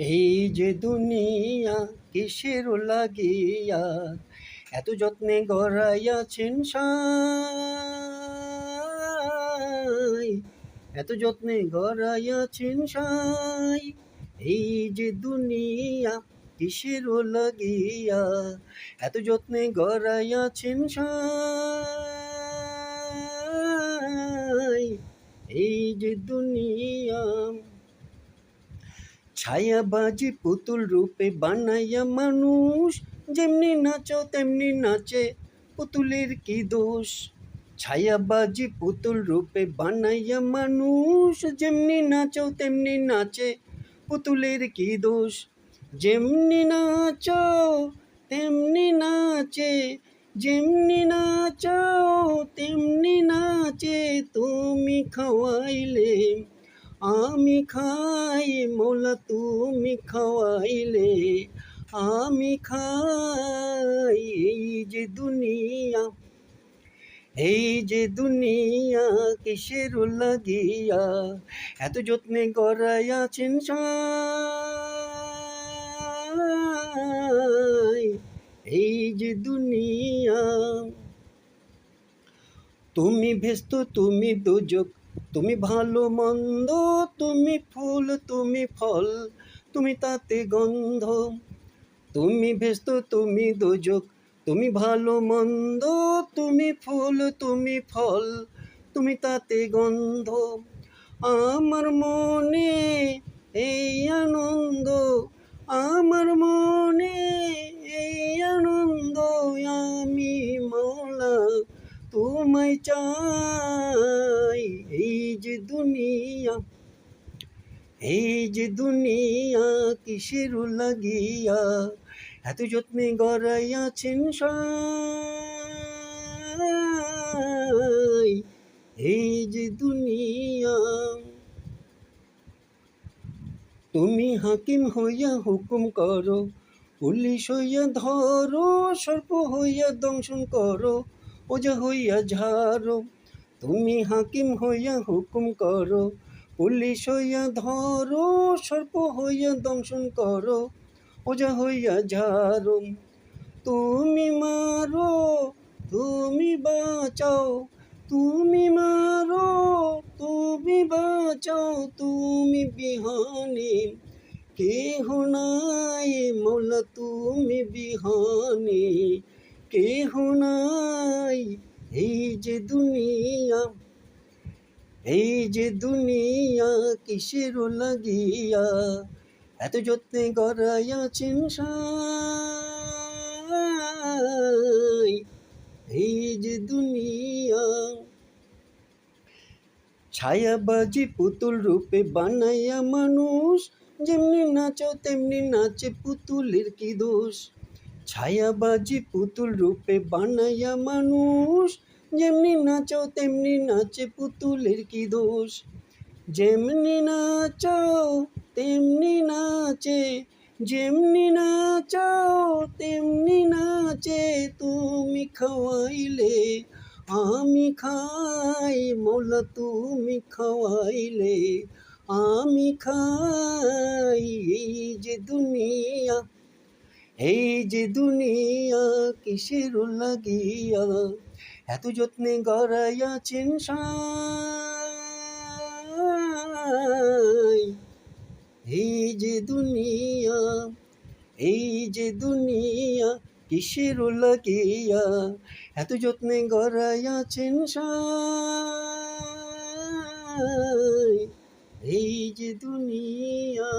এই যে দুনিয়া কিসের লাগিয়া এত যত্নে গড়াইয়াছেন সাই, এত যত্নে গড়াইয়াছেন সাই। এই যে দুনিয়া কিসের লাগিয়া এত যত্নে গড়াইয়াছেন সাই। এই যে দুনিয়া ছায়াবাজি পুতুল রূপে বানাইয়া মানুষ, যেমনি নাচো তেমনি নাচে, পুতুলের কি দোষ। ছায়াবাজি পুতুল রূপে বানাইয়া মানুষ, যেমনি নাচো তেমনি নাচে, পুতুলের কি দোষ। যেমনি নাচো তেমনি নাচে, যেমনি নাচো তেমনি নাচে, তুমি খাওয়াইলে আমি খাই, মোলা তুমি খাওয়াইলে আমি খাই। এই যে দুনিয়া, এই যে দুনিয়া কিসের লাগিয়া এত যত্নে গড়াইয়াছেন সাই। এই যে দুনিয়া, তুমি ভেস্ত তুমি দোজক, তুমি ভালো মন্দ, তুমি ফুল তুমি ফল, তুমি তাতে গন্ধ। তুমি ভেস্ত তুমি দোজক, তুমি ভালো মন্দ, তুমি ফুল তুমি ফল, তুমি তাতে গন্ধ। আমার মনে এই আনন্দ, আমার মনে এই আনন্দ, আমি মৌলা তোমায় চাই। এই যে দুনিয়া, এই যে দুনিয়া কিসের লাগিয়া এত যত্নে গড়াইয়াছেন সাই। এই যে দুনিয়া, তুমি হাকিম হইয়া হুকুম করো, পুলিশ হইয়া ধরো, সর্প হইয়া দংশন করো, ওজা হইয়া ঝাড়ো। তুমি হাকিম হইয়া হুকুম করো, পুলিশ হইয়া ধরো, সর্প হইয়া দংশন করো, ওজা হইয়া ঝাড়ো। তুমি মারো তুমি বাঁচাও, তুমি মারো তুমি বাঁচাও, তুমি বিহানে কেহ নাই, মোলা তুমি বিহানে কেহ নাই। এই যে দুনিয়া, এই যে দুনিয়া কিসের লাগিয়া এত যত্নে গড়াইয়াছেন সাই। এই যে দুনিয়া, ছায়াবাজি পুতুল রূপে বানাইয়া মানুষ, যেমনি নাচো তেমনি নাচে, পুতুলের কি দোষ। ছায়াবাজি পুতুল রূপে বানাইয়া মানুষ, যেমনি নাচো তেমনি নাচে, পুতুলের কি দোষ। যেমনি নাচো তেমনি নাচে, যেমনি নাচো তেমনি নাচে, তুমি খাওয়াইলে আমি খাই, মোলা তুমি খাওয়াইলে আমি খাই। এই যে দুনিয়া, এই যে দুনিয়া কিসের লাগিয়া এত যত্নে গড়াইয়াছেন সাই। এই যে দুনিয়া, এই যে দুনিয়া কিসের লাগিয়া এত যত্নে গড়াইয়াছেন সাই। এই যে দুনিয়া।